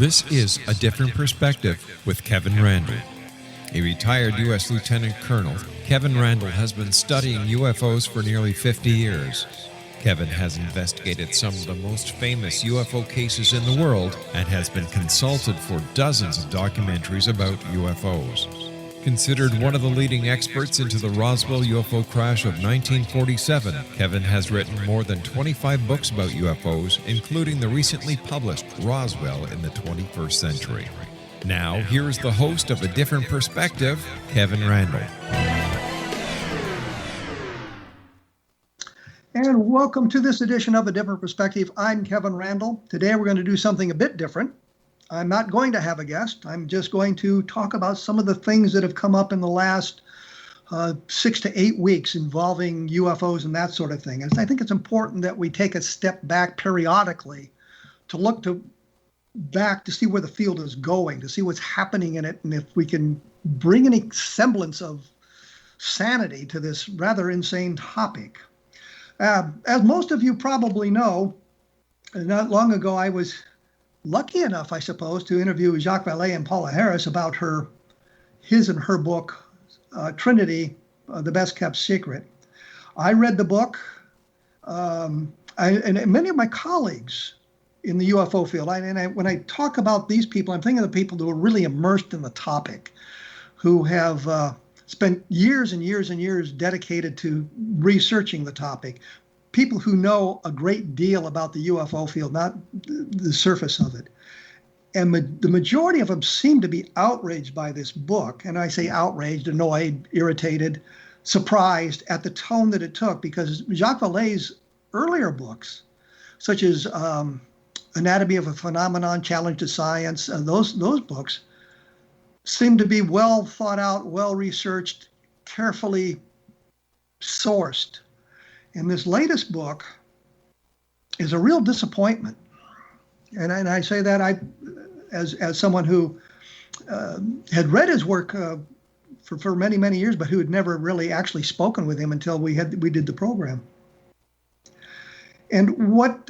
This is A Different Perspective with Kevin Randle. A retired U.S. Lieutenant Colonel, Kevin Randle has been studying UFOs for nearly 50 years. Kevin has investigated some of the most famous UFO cases in the world and has been consulted for dozens of documentaries about UFOs. Considered one of the leading experts into the Roswell UFO crash of 1947, Kevin has written more than 25 books about UFOs, including the recently published Roswell in the 21st Century. Now, here is the host of A Different Perspective, Kevin Randle. And welcome to this edition of A Different Perspective. I'm Kevin Randle. Today we're going to do something a bit different. I'm not going to have a guest. I'm just going to talk about some of the things that have come up in the last 6 to 8 weeks involving UFOs and that sort of thing. And I think it's important that we take a step back periodically to look back to see where the field is going, to see what's happening in it, and if we can bring any semblance of sanity to this rather insane topic. As most of you probably know, not long ago I was lucky enough, I suppose, to interview Jacques Vallée and Paula Harris about his and her book, Trinity, The Best Kept Secret. I read the book, and many of my colleagues in the UFO field, when I talk about these people, I'm thinking of the people who are really immersed in the topic, who have spent years and years and years dedicated to researching the topic. People who know a great deal about the UFO field, not the surface of it. And the majority of them seem to be outraged by this book. And I say outraged, annoyed, irritated, surprised at the tone that it took, because Jacques Vallée's earlier books, such as Anatomy of a Phenomenon, Challenge to Science, those books seem to be well thought out, well researched, carefully sourced. And this latest book is a real disappointment. And I say that as someone who had read his work for many, many years, but who had never really actually spoken with him until we did the program. And what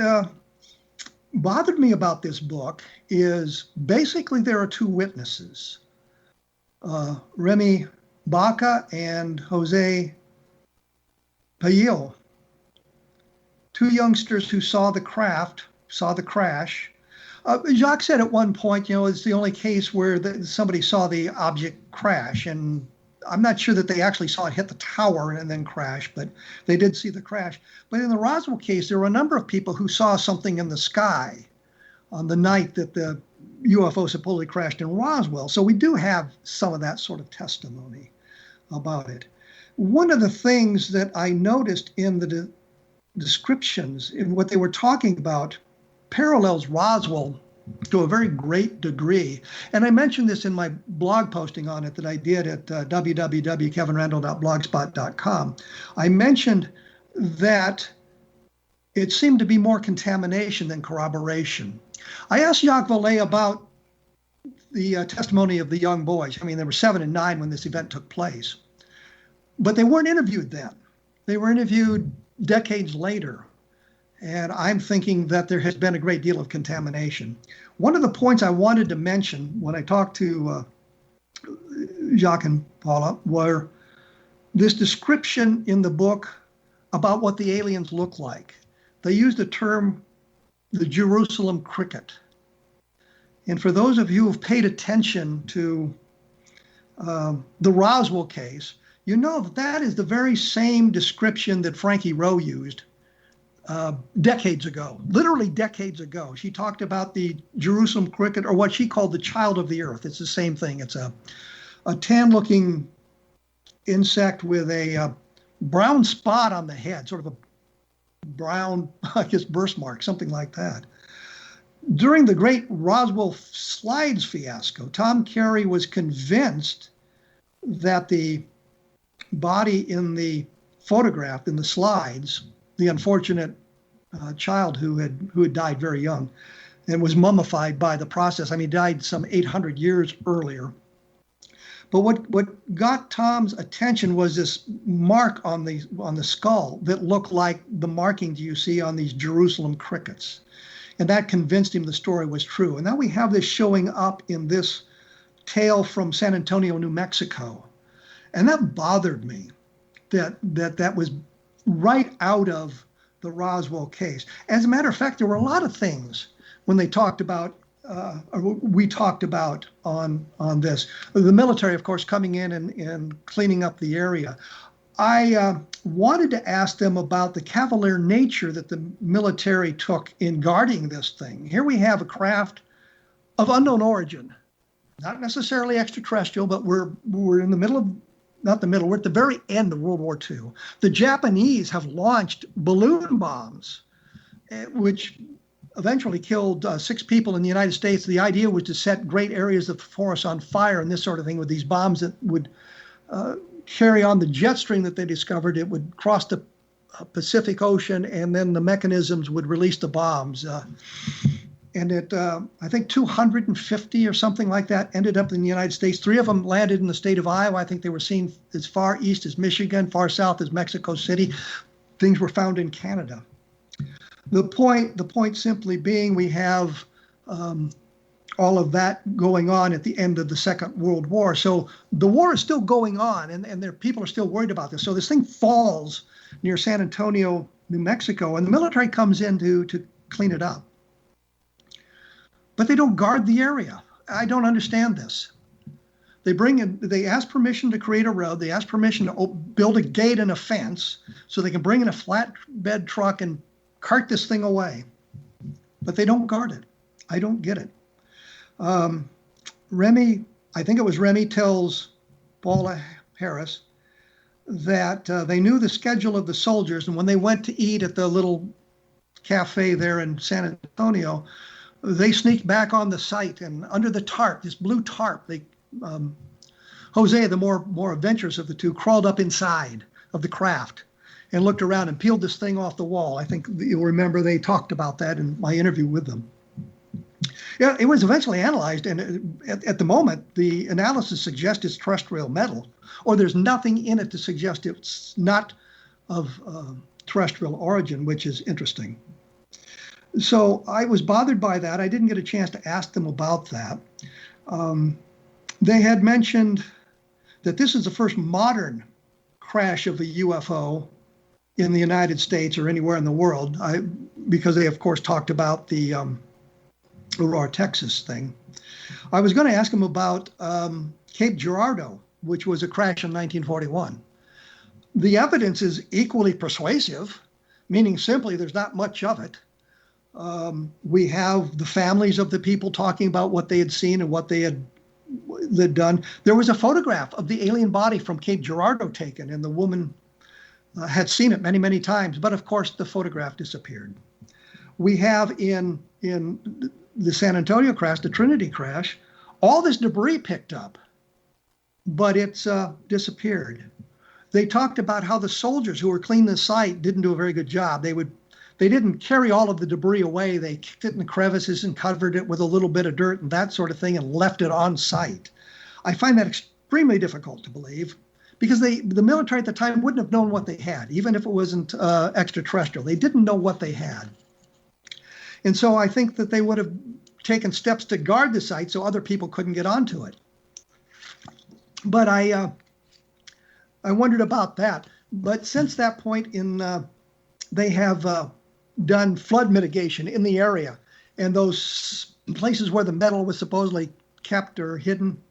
bothered me about this book is basically there are two witnesses, Remy Baca and Jose Paillo, two youngsters who saw the crash. Jacques said at one point, it's the only case where somebody saw the object crash. And I'm not sure that they actually saw it hit the tower and then crash, but they did see the crash. But in the Roswell case, there were a number of people who saw something in the sky on the night that the UFO supposedly crashed in Roswell. So we do have some of that sort of testimony about it. One of the things that I noticed in the descriptions, in what they were talking about, parallels Roswell to a very great degree. And I mentioned this in my blog posting on it that I did at www.kevinrandle.blogspot.com. I mentioned that it seemed to be more contamination than corroboration. I asked Jacques Vallée about the testimony of the young boys. I mean, they were 7 and 9 when this event took place. But they weren't interviewed then. They were interviewed decades later. And I'm thinking that there has been a great deal of contamination. One of the points I wanted to mention when I talked to Jacques and Paula were this description in the book about what the aliens look like. They used the term, the Jerusalem cricket. And for those of you who've paid attention to the Roswell case, you know that is the very same description that Frankie Rowe used decades ago, literally decades ago. She talked about the Jerusalem cricket, or what she called the child of the earth. It's the same thing. It's a tan-looking insect with a brown spot on the head, sort of a brown, I guess, birthmark, something like that. During the great Roswell slides fiasco, Tom Carey was convinced that the body in the photograph, in the slides, the unfortunate child who had died very young and was mummified by the process. I mean, died some 800 years earlier. But what got Tom's attention was this mark on the skull that looked like the markings you see on these Jerusalem crickets. And that convinced him the story was true. And now we have this showing up in this tale from San Antonio, New Mexico. And that bothered me, that was right out of the Roswell case. As a matter of fact, there were a lot of things when they talked about, or we talked about on this. The military, of course, coming in and cleaning up the area. I wanted to ask them about the cavalier nature that the military took in guarding this thing. Here we have a craft of unknown origin, not necessarily extraterrestrial, but we're in the middle of, not the middle, we're at the very end of World War II. The Japanese have launched balloon bombs, which eventually killed 6 people in the United States. The idea was to set great areas of the forest on fire and this sort of thing with these bombs that would carry on the jet stream that they discovered. It would cross the Pacific Ocean, and then the mechanisms would release the bombs. And I think 250 or something like that ended up in the United States. 3 of them landed in the state of Iowa. I think they were seen as far east as Michigan, far south as Mexico City. Things were found in Canada. The point simply being, we have all of that going on at the end of the Second World War. So the war is still going on, and people are still worried about this. So this thing falls near San Antonio, New Mexico, and the military comes in to clean it up. But they don't guard the area. I don't understand this. They ask permission to create a road. They ask permission to build a gate and a fence so they can bring in a flatbed truck and cart this thing away. But they don't guard it. I don't get it. Remy, I think it was Remy, tells Paula Harris that they knew the schedule of the soldiers, and when they went to eat at the little cafe there in San Antonio, they sneaked back on the site, and under the tarp, this blue tarp, Jose, the more adventurous of the two, crawled up inside of the craft and looked around and peeled this thing off the wall. I think you'll remember they talked about that in my interview with them. Yeah, it was eventually analyzed, and at the moment, the analysis suggests it's terrestrial metal, or there's nothing in it to suggest it's not of terrestrial origin, which is interesting. So I was bothered by that. I didn't get a chance to ask them about that. They had mentioned that this is the first modern crash of a UFO in the United States or anywhere in the world, because they, of course, talked about the Aurora, Texas thing. I was going to ask them about Cape Girardeau, which was a crash in 1941. The evidence is equally persuasive, meaning simply there's not much of it. We have the families of the people talking about what they had seen and what they had done. There was a photograph of the alien body from Cape Girardeau taken, and the woman had seen it many, many times, but of course the photograph disappeared. We have in the San Antonio crash, the Trinity crash, all this debris picked up, but it's disappeared. They talked about how the soldiers who were cleaning the site didn't do a very good job. They didn't carry all of the debris away. They kicked it in the crevices and covered it with a little bit of dirt and that sort of thing and left it on site. I find that extremely difficult to believe, because the military at the time wouldn't have known what they had, even if it wasn't extraterrestrial. They didn't know what they had. And so I think that they would have taken steps to guard the site so other people couldn't get onto it. But I wondered about that. But since that point they have done flood mitigation in the area, and those places where the metal was supposedly kept or hidden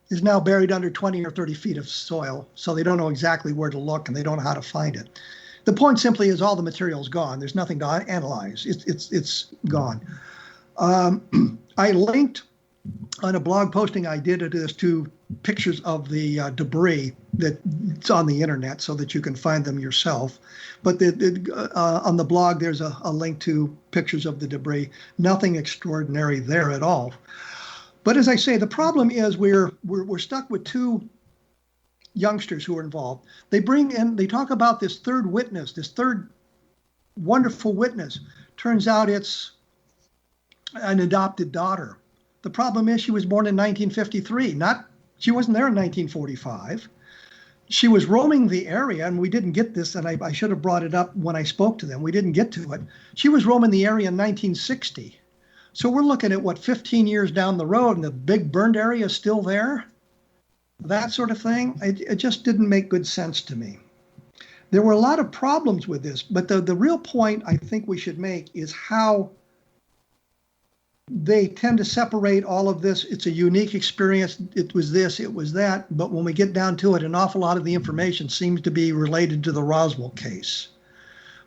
is now buried under 20 or 30 feet of soil, so they don't know exactly where to look and they don't know how to find it. The point simply is all the material's gone. There's nothing to analyze. It's gone. I linked on a blog posting I did it as to pictures of the debris that's on the internet so that you can find them yourself. But on the blog, there's a link to pictures of the debris. Nothing extraordinary there at all. But as I say, the problem is we're stuck with 2 youngsters who are involved. They talk about this third witness, this third wonderful witness. Turns out it's an adopted daughter. The problem is she was born in 1953. She wasn't there in 1945. she was roaming the area, and we didn't get this, and I should have brought it up when I spoke to them. We didn't get to it. She was roaming the area in 1960. So we're looking at, 15 years down the road, and the big burned area is still there? That sort of thing. It just didn't make good sense to me. There were a lot of problems with this, but the real point I think we should make is how they tend to separate all of this. It's a unique experience. It was this, it was that. But when we get down to it, an awful lot of the information seems to be related to the Roswell case.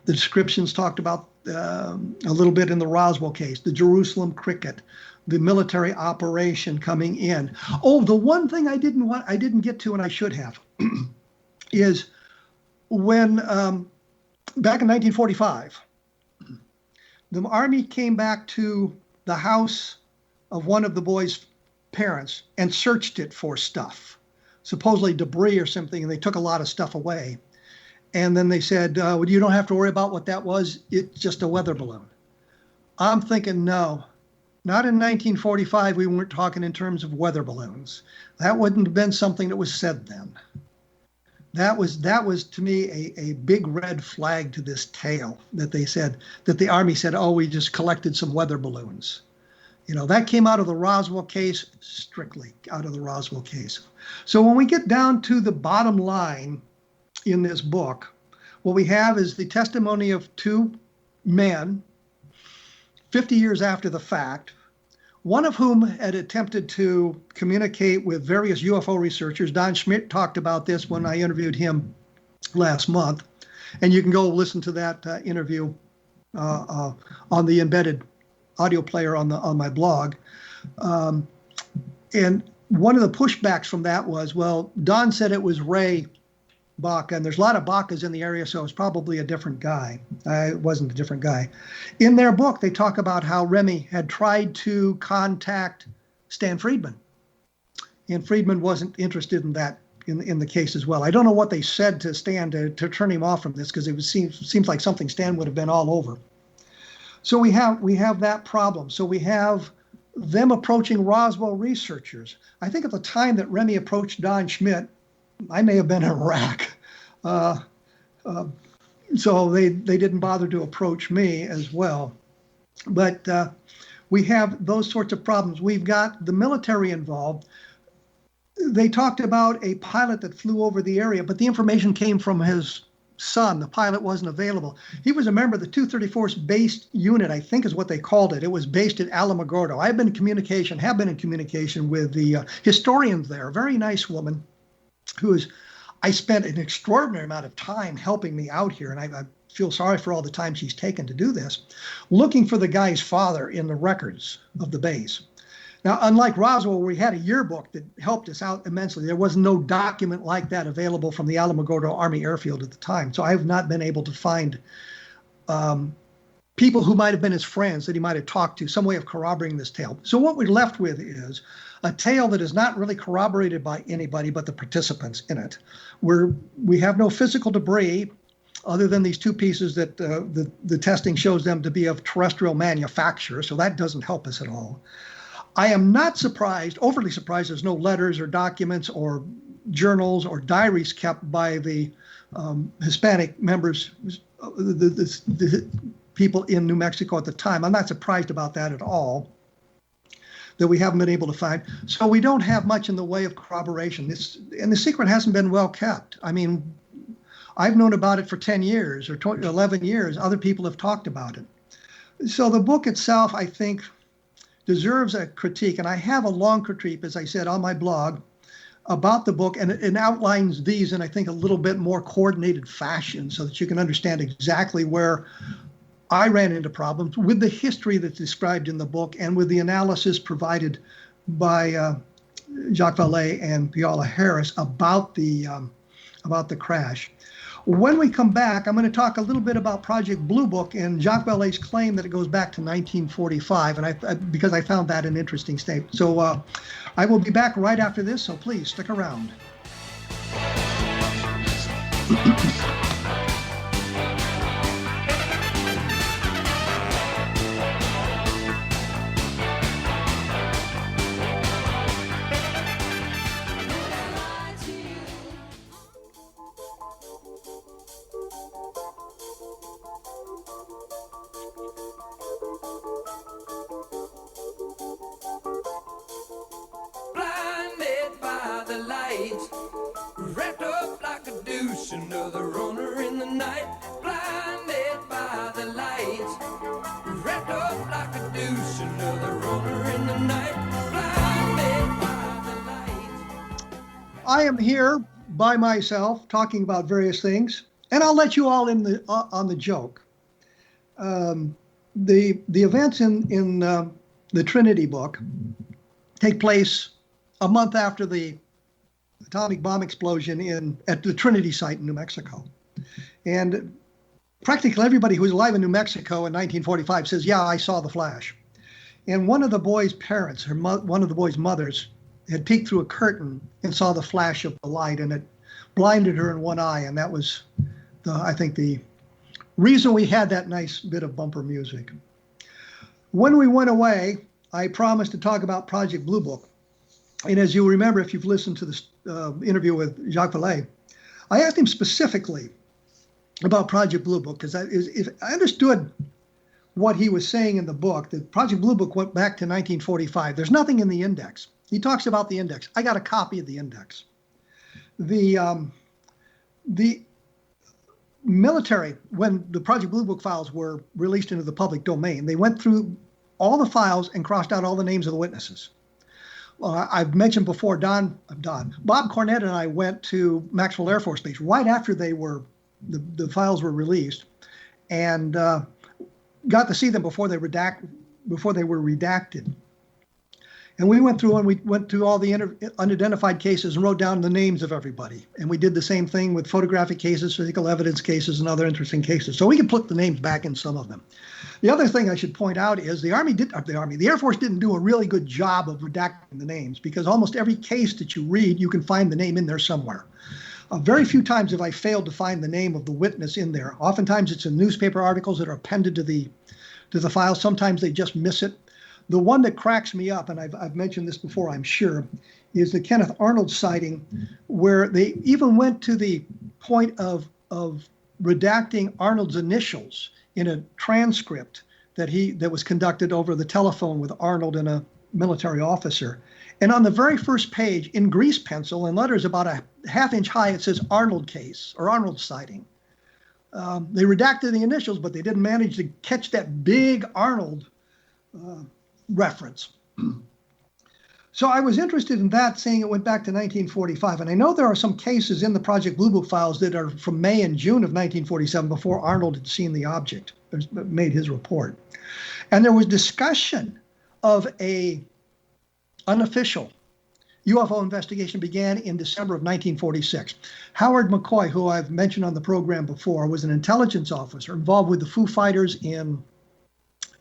The descriptions talked about a little bit in the Roswell case, the Jerusalem cricket, the military operation coming in. Oh, the one thing I didn't get to, and I should have, is when back in 1945, the Army came back to the house of one of the boys' parents and searched it for stuff, supposedly debris or something, and they took a lot of stuff away. And then they said, well, you don't have to worry about what that was. It's just a weather balloon. I'm thinking, no, not in 1945. We weren't talking in terms of weather balloons. That wouldn't have been something that was said then. That was to me a big red flag to this tale that they said, that the Army said, oh, we just collected some weather balloons. That came out of the Roswell case, strictly out of the Roswell case. So when we get down to the bottom line in this book, what we have is the testimony of two men 50 years after the fact, one of whom had attempted to communicate with various UFO researchers. Don Schmidt talked about this when I interviewed him last month. And you can go listen to that interview on the embedded audio player on my blog. And one of the pushbacks from that was, well, Don said it was Ray Baca, and there's a lot of Bacas in the area, so it's probably a different guy. It wasn't a different guy. In their book, they talk about how Remy had tried to contact Stan Friedman, and Friedman wasn't interested in that in the case as well. I don't know what they said to Stan to turn him off from this, because it seems like something Stan would have been all over. So we have that problem. So we have them approaching Roswell researchers. I think at the time that Remy approached Don Schmidt, I may have been in Iraq. So they didn't bother to approach me as well. But we have those sorts of problems. We've got the military involved. They talked about a pilot that flew over the area, but the information came from his son. The pilot wasn't available. He was a member of the 234th Based Unit, I think is what they called it. It was based at Alamogordo. Have been in communication with the historians there, a very nice woman I spent an extraordinary amount of time helping me out here, and I feel sorry for all the time she's taken to do this, looking for the guy's father in the records of the base. Now, unlike Roswell, where we had a yearbook that helped us out immensely, there was no document like that available from the Alamogordo Army Airfield at the time. So I have not been able to find people who might have been his friends that he might have talked to, some way of corroborating this tale. So what we're left with is a tale that is not really corroborated by anybody but the participants in it. We have no physical debris other than these two pieces that the testing shows them to be of terrestrial manufacture, so that doesn't help us at all. I am not overly surprised there's no letters or documents or journals or diaries kept by the Hispanic members, the people in New Mexico at the time. I'm not surprised about that at all, that we haven't been able to find. So we don't have much in the way of corroboration. And the secret hasn't been well kept. I mean, I've known about it for 10 years or 11 years. Other people have talked about it. So the book itself, I think, deserves a critique. And I have a long critique, as I said, on my blog about the book, and it outlines these in, I think, a little bit more coordinated fashion so that you can understand exactly where I ran into problems with the history that's described in the book and with the analysis provided by Jacques Vallée and Viola Harris about the crash. When we come back, I'm going to talk a little bit about Project Blue Book and Jacques Vallée's claim that it goes back to 1945, and because I found that an interesting statement. So I will be back right after this, so please stick around. lights. Wrapped up like a douche, another runner in the night. Blinded by the lights. Wrapped up like a douche, another runner in the night. Blinded by the lights. I am here by myself talking about various things, and I'll let you all in on the joke. The events in the Trinity book take place a month after the atomic bomb explosion at the Trinity site in New Mexico. And practically everybody who was alive in New Mexico in 1945 says, yeah, I saw the flash. And one of the boy's parents, one of the boy's mothers, had peeked through a curtain and saw the flash of the light, and it blinded her in one eye. And that was, I think, the reason we had that nice bit of bumper music. When we went away, I promised to talk about Project Blue Book. And as you remember, if you've listened to this interview with Jacques Vallée, I asked him specifically about Project Blue Book, because if I understood what he was saying in the book, that Project Blue Book went back to 1945. There's nothing in the index. He talks about the index. I got a copy of the index. The military, when the Project Blue Book files were released into the public domain, they went through all the files and crossed out all the names of the witnesses. I've mentioned before, Bob Cornett and I went to Maxwell Air Force Base right after the files were released, and got to see them before they were redacted. And we went through all the unidentified cases and wrote down the names of everybody. And we did the same thing with photographic cases, physical evidence cases, and other interesting cases. So we can put the names back in some of them. The other thing I should point out is the Air Force didn't do a really good job of redacting the names, because almost every case that you read, you can find the name in there somewhere. Very few times have I failed to find the name of the witness in there. Oftentimes it's in newspaper articles that are appended to the file. Sometimes they just miss it. The one that cracks me up, and I've mentioned this before, I'm sure, is the Kenneth Arnold sighting, where they even went to the point of redacting Arnold's initials in a transcript that was conducted over the telephone with Arnold and a military officer. And on the very first page, in grease pencil and letters about a half-inch high, it says Arnold case or Arnold sighting. They redacted the initials, but they didn't manage to catch that big Arnold reference. So I was interested in that, saying it went back to 1945. And I know there are some cases in the Project Blue Book files that are from May and June of 1947, before Arnold had seen the object, made his report. And there was discussion of a unofficial UFO investigation began in December of 1946. Howard McCoy, who I've mentioned on the program before, was an intelligence officer involved with the Foo Fighters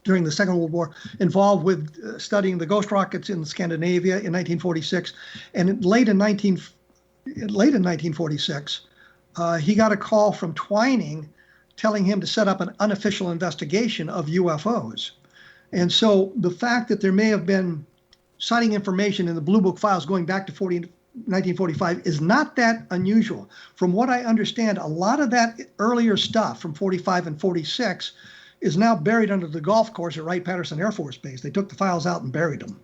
during the Second World War, involved with studying the ghost rockets in Scandinavia in 1946. And late in 1946, he got a call from Twining telling him to set up an unofficial investigation of UFOs. And so the fact that there may have been sighting information in the Blue Book files going back to 1945 is not that unusual. From what I understand, a lot of that earlier stuff from 45 and 46 is now buried under the golf course at Wright-Patterson Air Force Base. They took the files out and buried them.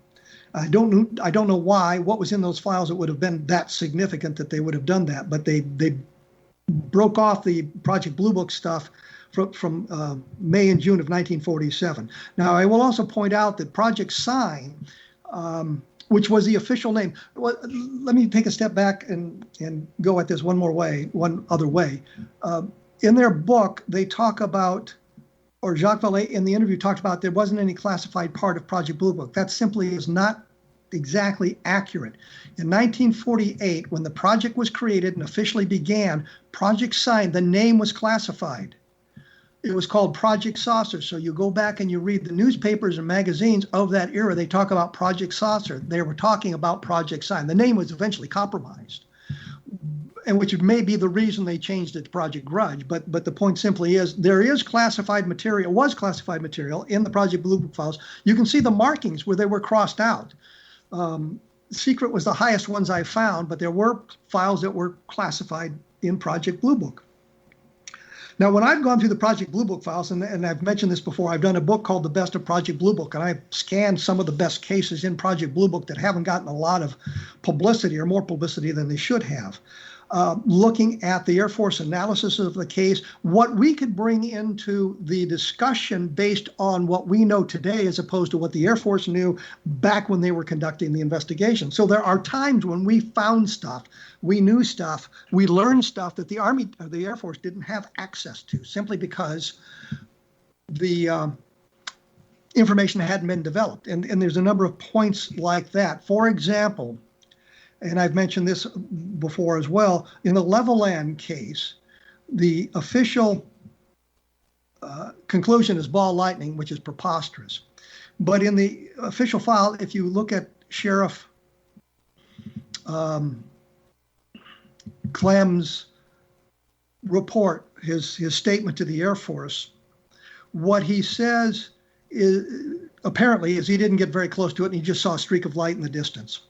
I don't know why, what was in those files that would have been that significant that they would have done that, but they broke off the Project Blue Book stuff from May and June of 1947. Now, I will also point out that Project Sign, which was the official name. Well, let me take a step back and go at this one other way. In their book, they talk about, or Jacques Vallée in the interview talked about, there wasn't any classified part of Project Blue Book. That simply is not exactly accurate. In 1948, when the project was created and officially began, Project Sign, the name was classified. It was called Project Saucer. So you go back and you read the newspapers and magazines of that era, they talk about Project Saucer. They were talking about Project Sign. The name was eventually compromised, and which may be the reason they changed it to Project Grudge. But the point simply is, there is classified material, classified material in the Project Blue Book files. You can see the markings where they were crossed out. Secret was the highest ones I found, but there were files that were classified in Project Blue Book. Now, when I've gone through the Project Blue Book files, and I've mentioned this before, I've done a book called The Best of Project Blue Book, and I've scanned some of the best cases in Project Blue Book that haven't gotten a lot of publicity or more publicity than they should have. Looking at the Air Force analysis of the case, what we could bring into the discussion based on what we know today as opposed to what the Air Force knew back when they were conducting the investigation. So there are times when we found stuff, we knew stuff, we learned stuff that the Army or the Air Force didn't have access to simply because the information hadn't been developed. And there's a number of points like that. For example, and I've mentioned this before as well, in the Levelland case, the official conclusion is ball lightning, which is preposterous. But in the official file, if you look at Sheriff Clem's report, his statement to the Air Force, what he says is apparently is he didn't get very close to it and he just saw a streak of light in the distance.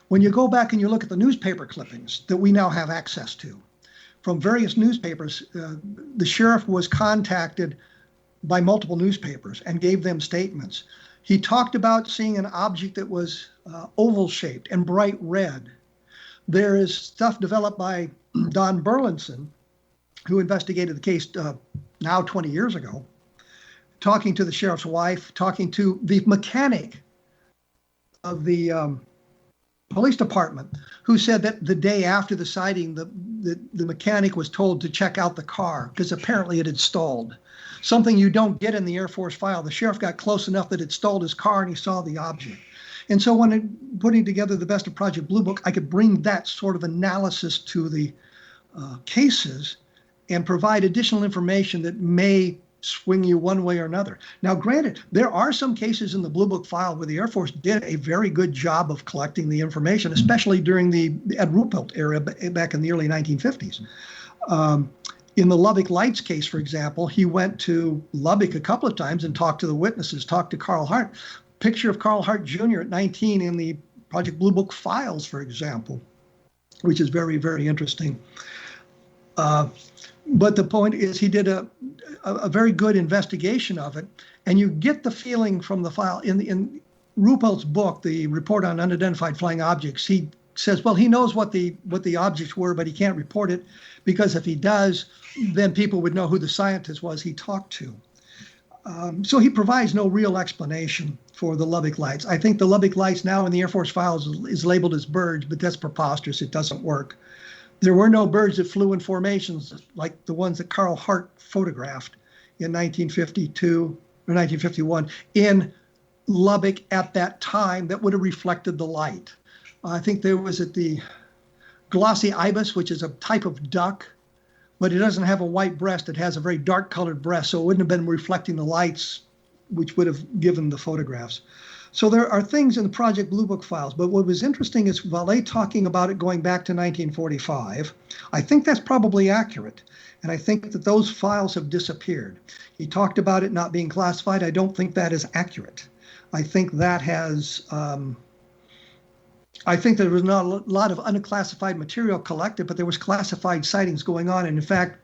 When you go back and you look at the newspaper clippings that we now have access to from various newspapers, the sheriff was contacted by multiple newspapers and gave them statements. He talked about seeing an object that was oval shaped and bright red. There is stuff developed by Don Burlinson, who investigated the case now 20 years ago, talking to the sheriff's wife, talking to the mechanic of the police department, who said that the day after the sighting, the mechanic was told to check out the car because apparently it had stalled. Something you don't get in the Air Force file. The sheriff got close enough that it stalled his car and he saw the object. And so when putting together the Best of Project Blue Book, I could bring that sort of analysis to the cases and provide additional information that may swing you one way or another. Now, granted, there are some cases in the Blue Book file where the Air Force did a very good job of collecting the information, especially during the Ed Ruppelt era back in the early 1950s. In the Lubbock Lights case, for example, he went to Lubbock a couple of times and talked to the witnesses, talked to Carl Hart. Picture of Carl Hart Jr. at 19 in the Project Blue Book files, for example, which is very, very interesting. But the point is he did a very good investigation of it. And you get the feeling from the file in Ruppelt's book, the Report on Unidentified Flying Objects, he says, well, he knows what the objects were, but he can't report it because if he does, then people would know who the scientist was he talked to. So he provides no real explanation for the Lubbock Lights. I think the Lubbock Lights now in the Air Force files is labeled as birds, but that's preposterous. It doesn't work. There were no birds that flew in formations like the ones that Carl Hart photographed in 1952 or 1951 in Lubbock at that time that would have reflected the light. I think there was at the glossy ibis, which is a type of duck, but it doesn't have a white breast. It has a very dark colored breast, so it wouldn't have been reflecting the lights, which would have given the photographs. So there are things in the Project Blue Book files, but what was interesting is Valet talking about it going back to 1945. I think that's probably accurate, and I think that those files have disappeared. He talked about it not being classified. I don't think that is accurate. I think that has, I think there was not a lot of unclassified material collected, but there was classified sightings going on, and in fact,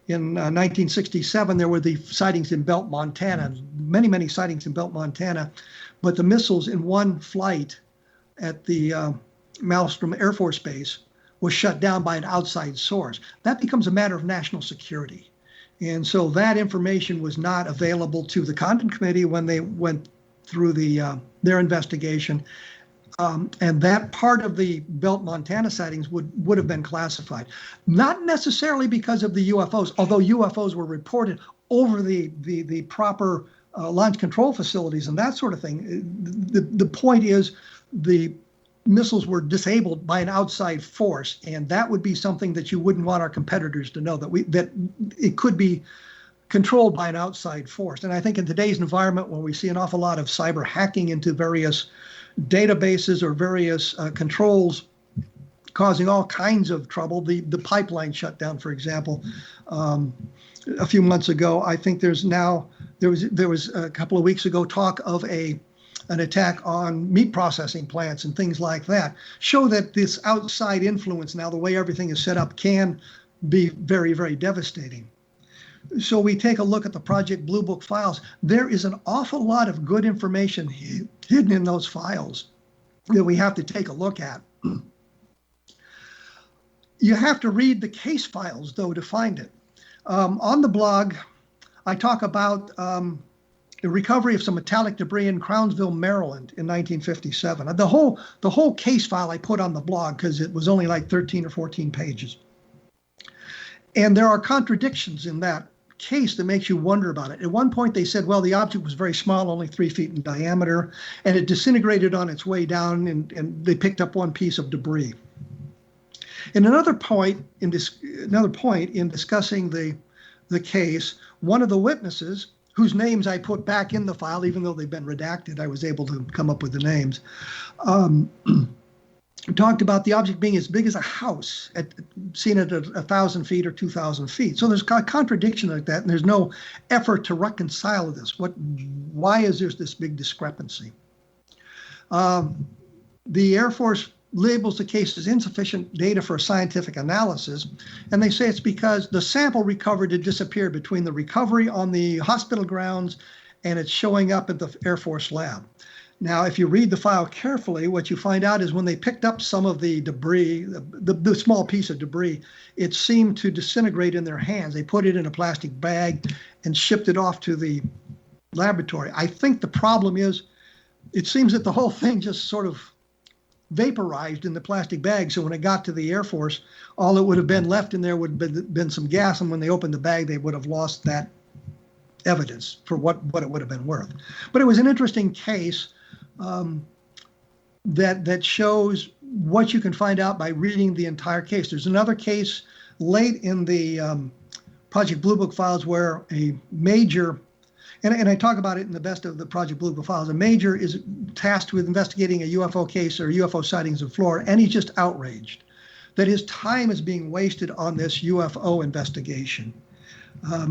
in 1967, there were the sightings in Belt, Montana, many, many sightings in Belt, Montana. But the missiles in one flight at the Maelstrom Air Force Base was shut down by an outside source. That becomes a matter of national security. And so that information was not available to the Condon Committee when they went through their investigation. And that part of the Belt, Montana sightings would have been classified. Not necessarily because of the UFOs, although UFOs were reported over the proper launch control facilities and that sort of thing. The point is the missiles were disabled by an outside force, and that would be something that you wouldn't want our competitors to know, that it could be controlled by an outside force. And I think in today's environment, when we see an awful lot of cyber hacking into various databases or various controls causing all kinds of trouble, the pipeline shutdown, for example, a few months ago. I think there was a couple of weeks ago talk of an attack on meat processing plants and things like that. Show that this outside influence now, the way everything is set up, can be very, very devastating. So we take a look at the Project Blue Book files. There is an awful lot of good information hidden in those files that we have to take a look at. You have to read the case files, though, to find it. On the blog, I talk about the recovery of some metallic debris in Crownsville, Maryland in 1957. The whole case file I put on the blog because it was only like 13 or 14 pages. And there are contradictions in that case that makes you wonder about it. At one point they said, well, the object was very small, only 3 feet in diameter, and it disintegrated on its way down, and they picked up one piece of debris. And another point in discussing the case, one of the witnesses, whose names I put back in the file, even though they've been redacted, I was able to come up with the names, talked about the object being as big as a house, seen at 1,000 feet or 2,000 feet. So there's a contradiction like that, and there's no effort to reconcile this. Why is there this big discrepancy? The Air Force labels the case as insufficient data for scientific analysis, and they say it's because the sample recovered had disappeared between the recovery on the hospital grounds and it's showing up at the Air Force lab. Now, if you read the file carefully, what you find out is when they picked up some of the debris, the small piece of debris, it seemed to disintegrate in their hands. They put it in a plastic bag and shipped it off to the laboratory. I think the problem is, it seems that the whole thing just sort of vaporized in the plastic bag. So when it got to the Air Force, all that would have been left in there would have been some gas. And when they opened the bag, they would have lost that evidence for what it would have been worth. But it was an interesting case that shows what you can find out by reading the entire case. There's another case late in the Project Blue Book files where a major, and I talk about it in the best of the Project Blue Book files, a major is tasked with investigating a UFO case or UFO sightings in Florida, and he's just outraged that his time is being wasted on this UFO investigation.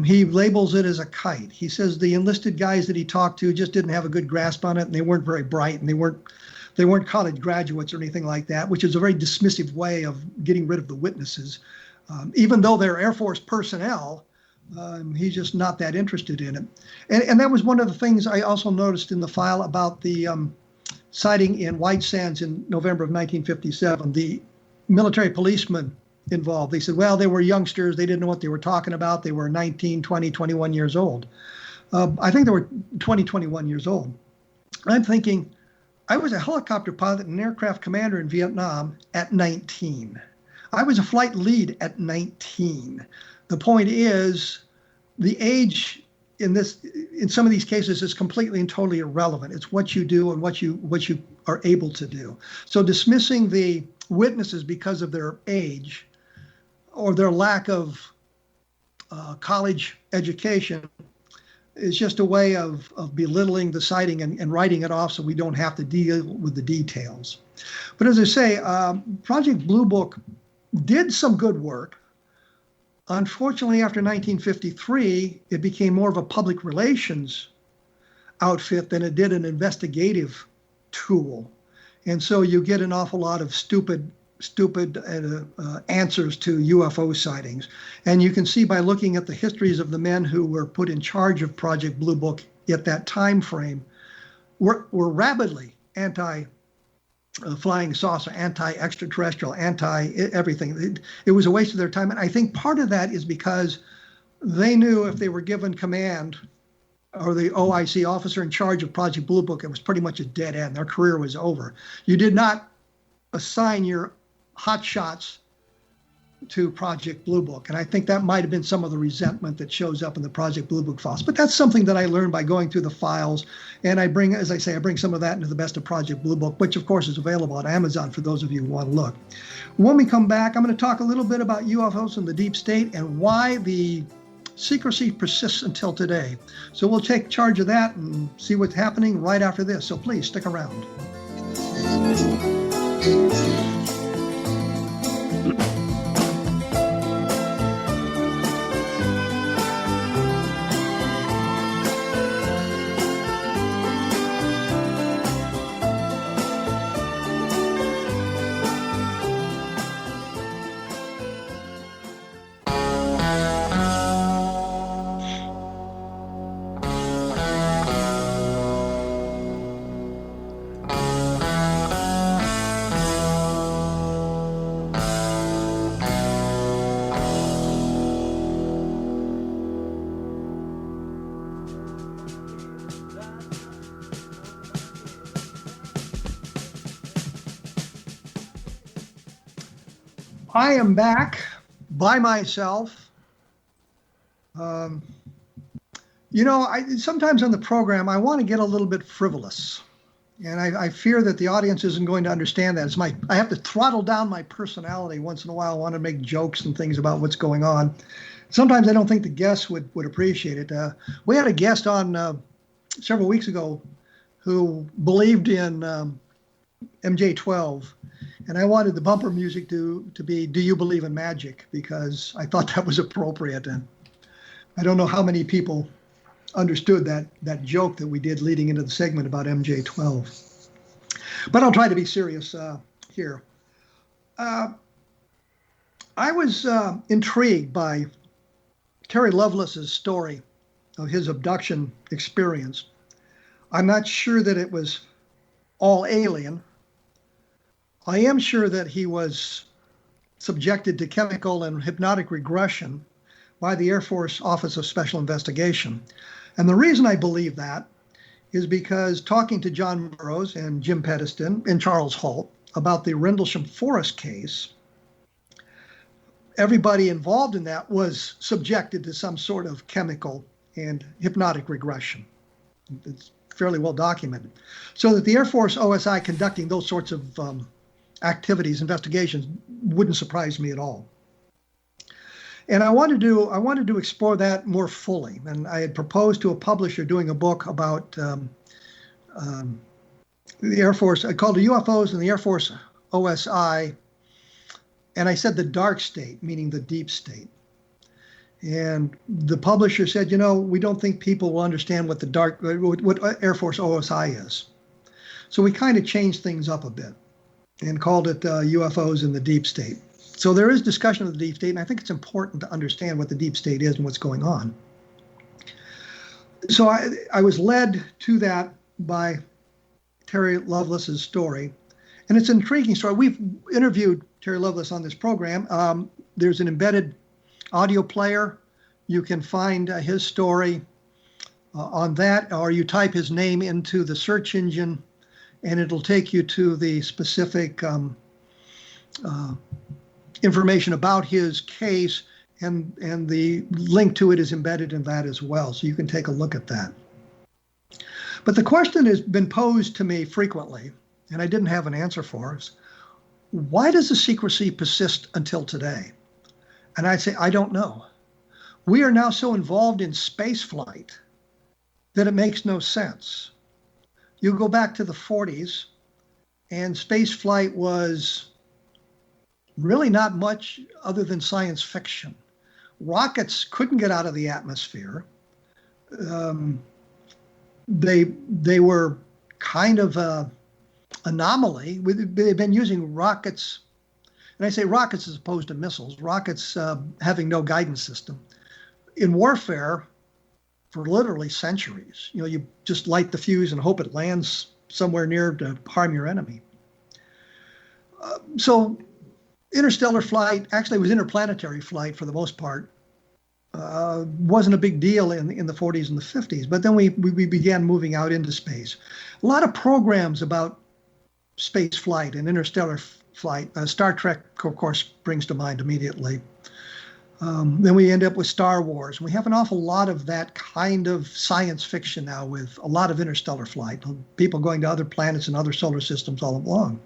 He labels it as a kite. He says the enlisted guys that he talked to just didn't have a good grasp on it, and they weren't very bright, and they weren't college graduates or anything like that, which is a very dismissive way of getting rid of the witnesses. Even though they're Air Force personnel, he's just not that interested in it. And that was one of the things I also noticed in the file about the sighting in White Sands in November of 1957. The military policeman involved, they said, well, they were youngsters. They didn't know what they were talking about. They were 19, 20, 21 years old. I think they were 20, 21 years old. I'm thinking, I was a helicopter pilot and an aircraft commander in Vietnam at 19. I was a flight lead at 19. The point is, the age in some of these cases is completely and totally irrelevant. It's what you do and what you are able to do. So dismissing the witnesses because of their age or their lack of college education is just a way of belittling the sighting and writing it off so we don't have to deal with the details. But as I say, Project Blue Book did some good work. Unfortunately, after 1953, it became more of a public relations outfit than it did an investigative tool. And so you get an awful lot of stupid answers to UFO sightings. And you can see by looking at the histories of the men who were put in charge of Project Blue Book at that time frame, were rabidly anti-flying saucer, anti-extraterrestrial, anti-everything. It was a waste of their time. And I think part of that is because they knew if they were given command, or the OIC officer in charge of Project Blue Book, it was pretty much a dead end. Their career was over. You did not assign your hot shots to Project Blue Book. And I think that might have been some of the resentment that shows up in the Project Blue Book files. But that's something that I learned by going through the files. And I bring, as I say, I bring some of that into the best of Project Blue Book, which of course is available on Amazon for those of you who want to look. When we come back, I'm going to talk a little bit about UFOs and the deep state and why the secrecy persists until today. So we'll take charge of that and see what's happening right after this. So please stick around. I am back by myself. Sometimes on the program, I want to get a little bit frivolous. And I fear that the audience isn't going to understand that. I have to throttle down my personality once in a while. I want to make jokes and things about what's going on. Sometimes I don't think the guests would appreciate it. We had a guest on several weeks ago who believed in MJ12. And I wanted the bumper music to be "Do You Believe in Magic?" because I thought that was appropriate. And I don't know how many people understood that joke that we did leading into the segment about MJ12. But I'll try to be serious here. I was intrigued by Terry Lovelace's story of his abduction experience. I'm not sure that it was all alien. I am sure that he was subjected to chemical and hypnotic regression by the Air Force Office of Special Investigation. And the reason I believe that is because talking to John Burroughs and Jim Pedestin and Charles Holt about the Rendlesham Forest case, everybody involved in that was subjected to some sort of chemical and hypnotic regression. It's fairly well documented. So that the Air Force OSI conducting those sorts of activities, investigations, wouldn't surprise me at all. And I wanted to explore that more fully. And I had proposed to a publisher doing a book about the Air Force, called the UFOs and the Air Force OSI. And I said the dark state, meaning the deep state. And the publisher said, we don't think people will understand what what Air Force OSI is. So we kind of changed things up a bit and called it UFOs in the deep state. So there is discussion of the deep state, and I think it's important to understand what the deep state is and what's going on. So I was led to that by Terry Lovelace's story, and it's an intriguing story. We've interviewed Terry Lovelace on this program. There's an embedded audio player. You can find his story on that, or you type his name into the search engine, and it'll take you to the specific information about his case, and the link to it is embedded in that as well. So you can take a look at that. But the question has been posed to me frequently, and I didn't have an answer for us. Why does the secrecy persist until today? And I'd say, I don't know. We are now so involved in space flight that it makes no sense. You go back to the 40s, and space flight was really not much other than science fiction. Rockets couldn't get out of the atmosphere. They were kind of an anomaly. They've been using rockets, and I say rockets as opposed to missiles, rockets having no guidance system, in warfare for literally centuries. You just light the fuse and hope it lands somewhere near to harm your enemy. So interstellar flight, actually it was interplanetary flight for the most part, wasn't a big deal in the 40s and the 50s. But then we began moving out into space. A lot of programs about space flight and interstellar flight. Star Trek, of course, springs to mind immediately. Then we end up with Star Wars. We have an awful lot of that kind of science fiction now, with a lot of interstellar flight, people going to other planets and other solar systems all along.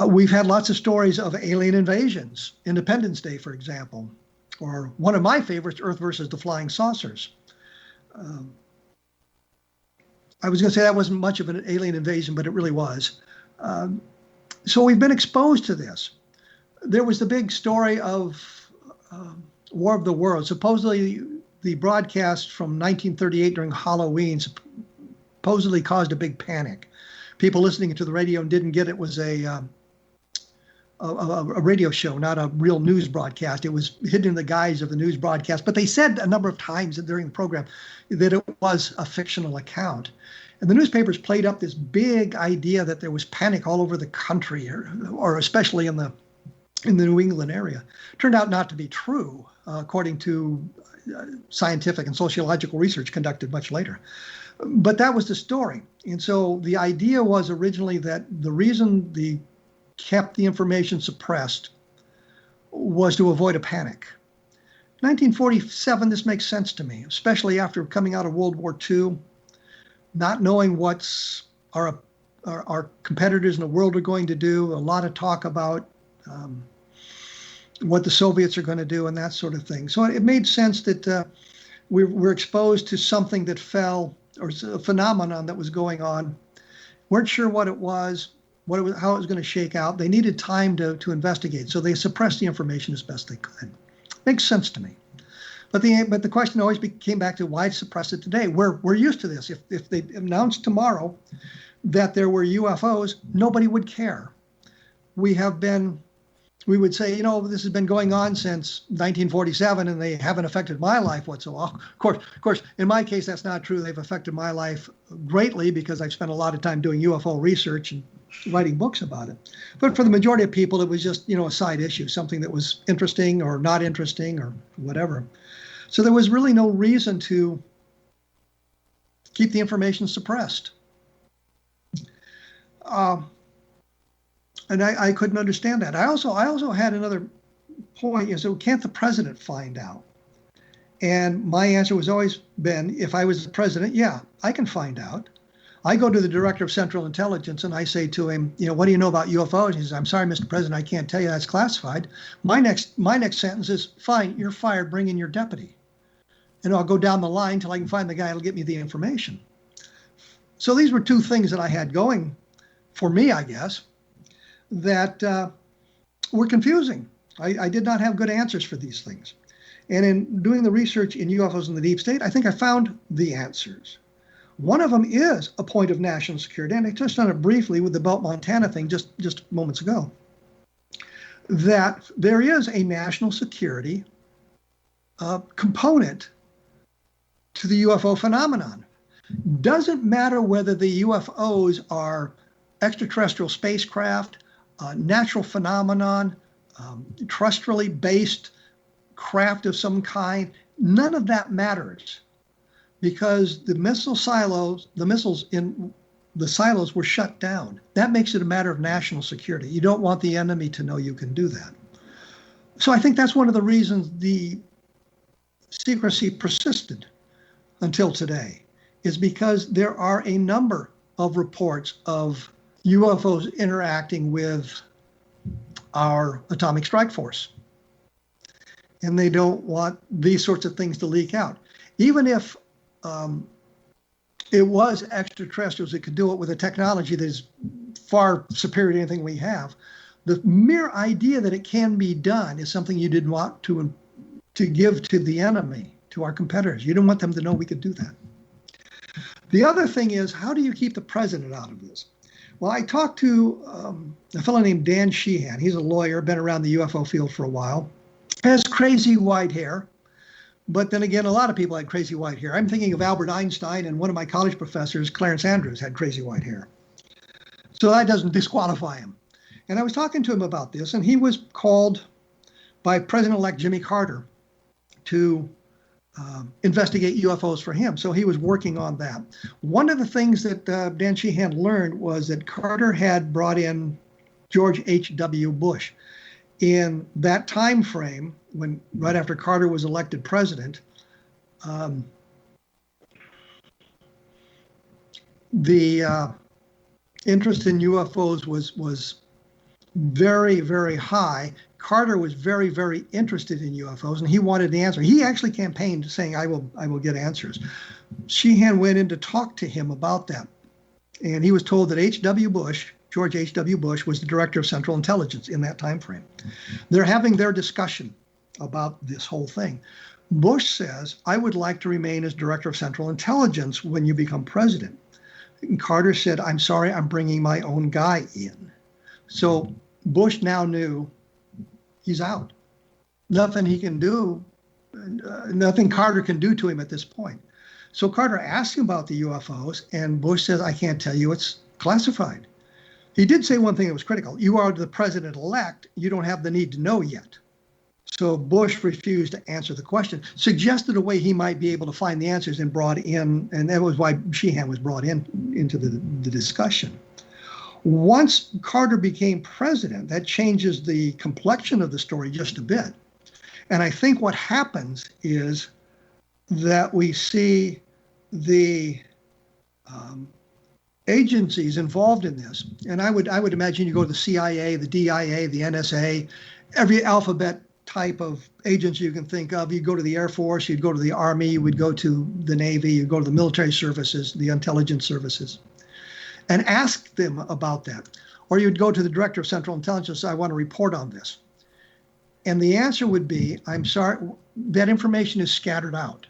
We've had lots of stories of alien invasions, Independence Day, for example, or one of my favorites, Earth versus the Flying Saucers. I was going to say that wasn't much of an alien invasion, but it really was. So we've been exposed to this. There was the big story of War of the Worlds. Supposedly, the broadcast from 1938 during Halloween supposedly caused a big panic. People listening to the radio and didn't get it was a radio show, not a real news broadcast. It was hidden in the guise of the news broadcast. But they said a number of times during the program that it was a fictional account. And the newspapers played up this big idea that there was panic all over the country, or especially in the New England area. Turned out not to be true, according to scientific and sociological research conducted much later. But that was the story. And so the idea was originally that the reason they kept the information suppressed was to avoid a panic. 1947, this makes sense to me, especially after coming out of World War II, not knowing what's our competitors in the world are going to do, a lot of talk about what the Soviets are going to do and that sort of thing. So it made sense that we're exposed to something that fell, or a phenomenon that was going on. Weren't sure what it was, how it was going to shake out. They needed time to investigate, so they suppressed the information as best they could. Makes sense to me. But the question always came back to why suppress it today? We're used to this. If they announced tomorrow that there were UFOs, nobody would care. We would say, this has been going on since 1947 and they haven't affected my life whatsoever. Of course, in my case, that's not true. They've affected my life greatly because I've spent a lot of time doing UFO research and writing books about it. But for the majority of people, it was just, a side issue, something that was interesting or not interesting or whatever. So there was really no reason to keep the information suppressed. And I couldn't understand that. I also had another point. So can't the president find out? And my answer was always been, if I was the president, yeah, I can find out. I go to the director of Central Intelligence and I say to him, what do you know about UFOs? He says, I'm sorry, Mr. President, I can't tell you, that's classified. My next sentence is, fine, you're fired, bring in your deputy. And I'll go down the line till I can find the guy that'll get me the information. So these were two things that I had going for me, I guess, that were confusing. I did not have good answers for these things. And in doing the research in UFOs in the deep state, I think I found the answers. One of them is a point of national security, and I touched on it briefly with the Belt Montana thing just moments ago, that there is a national security component to the UFO phenomenon. Doesn't matter whether the UFOs are extraterrestrial spacecraft, natural phenomenon, terrestrially based craft of some kind, none of that matters because the missiles in the silos were shut down. That makes it a matter of national security. You don't want the enemy to know you can do that. So I think that's one of the reasons the secrecy persisted until today, is because there are a number of reports of UFOs interacting with our atomic strike force. And they don't want these sorts of things to leak out. Even if it was extraterrestrials that could do it with a technology that is far superior to anything we have, the mere idea that it can be done is something you didn't want to give to the enemy, to our competitors. You didn't want them to know we could do that. The other thing is, how do you keep the president out of this? Well, I talked to a fellow named Dan Sheehan. He's a lawyer, been around the UFO field for a while, has crazy white hair. But then again, a lot of people had crazy white hair. I'm thinking of Albert Einstein, and one of my college professors, Clarence Andrews, had crazy white hair. So that doesn't disqualify him. And I was talking to him about this, and he was called by President-elect Jimmy Carter to investigate UFOs for him. So he was working on that. One of the things that Dan Sheehan learned was that Carter had brought in George H.W. Bush. In that time frame, when right after Carter was elected president, the interest in UFOs was very, very high. Carter was very, very interested in UFOs, and he wanted the answer. He actually campaigned saying, I will get answers. Sheehan went in to talk to him about that. And he was told that George H.W. Bush, was the director of Central Intelligence in that time frame. They're having their discussion about this whole thing. Bush says, I would like to remain as director of Central Intelligence when you become president. And Carter said, I'm sorry, I'm bringing my own guy in. So Bush now knew he's out. Nothing he can do, nothing Carter can do to him at this point. So Carter asked him about the UFOs, and Bush says, I can't tell you, it's classified. He did say one thing that was critical. You are the president-elect. You don't have the need to know yet. So Bush refused to answer the question, suggested a way he might be able to find the answers, and brought in, and that was why Sheehan was brought into the discussion. Once Carter became president, that changes the complexion of the story just a bit. And I think what happens is that we see the agencies involved in this. And I would imagine you go to the CIA, the DIA, the NSA, every alphabet type of agents you can think of. You'd go to the Air Force, you'd go to the Army, you would go to the Navy, you'd go to the military services, the intelligence services, and ask them about that. Or you'd go to the Director of Central Intelligence, I want to report on this. And the answer would be, I'm sorry, that information is scattered out.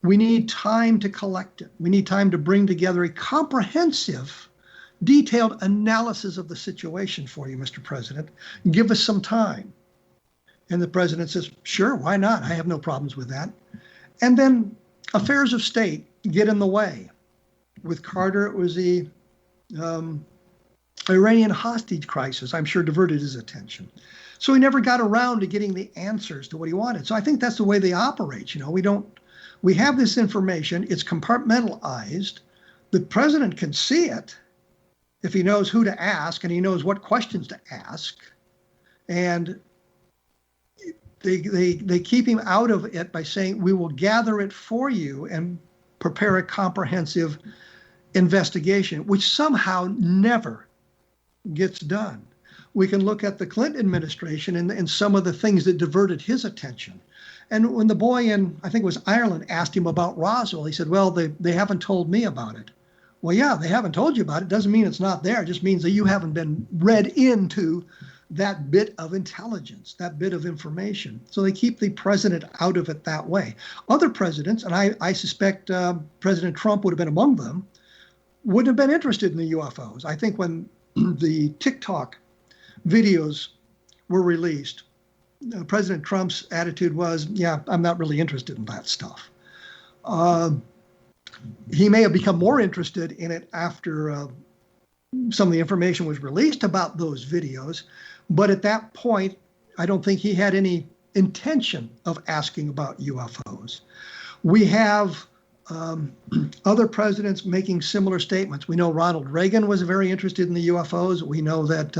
We need time to collect it. We need time to bring together a comprehensive, detailed analysis of the situation for you, Mr. President. Give us some time. And the president says, sure, why not? I have no problems with that. And then affairs of state get in the way. With Carter, it was the Iranian hostage crisis, I'm sure diverted his attention. So he never got around to getting the answers to what he wanted. So I think that's the way they operate. You know, we have this information, it's compartmentalized. The president can see it if he knows who to ask and he knows what questions to ask. And they keep him out of it by saying, we will gather it for you and prepare a comprehensive investigation, which somehow never gets done. We can look at the Clinton administration and some of the things that diverted his attention. And when the boy in, I think it was Ireland, asked him about Roswell, he said, well, they haven't told me about it. Well, yeah, they haven't told you about it. Doesn't mean it's not there. It just means that you haven't been read into that bit of intelligence, that bit of information. So they keep the president out of it that way. Other presidents, and I suspect President Trump would have been among them, wouldn't have been interested in the UFOs. I think when the TikTok videos were released, President Trump's attitude was, yeah, I'm not really interested in that stuff. He may have become more interested in it after some of the information was released about those videos. But at that point, I don't think he had any intention of asking about UFOs. We have other presidents making similar statements. We know Ronald Reagan was very interested in the UFOs. We know that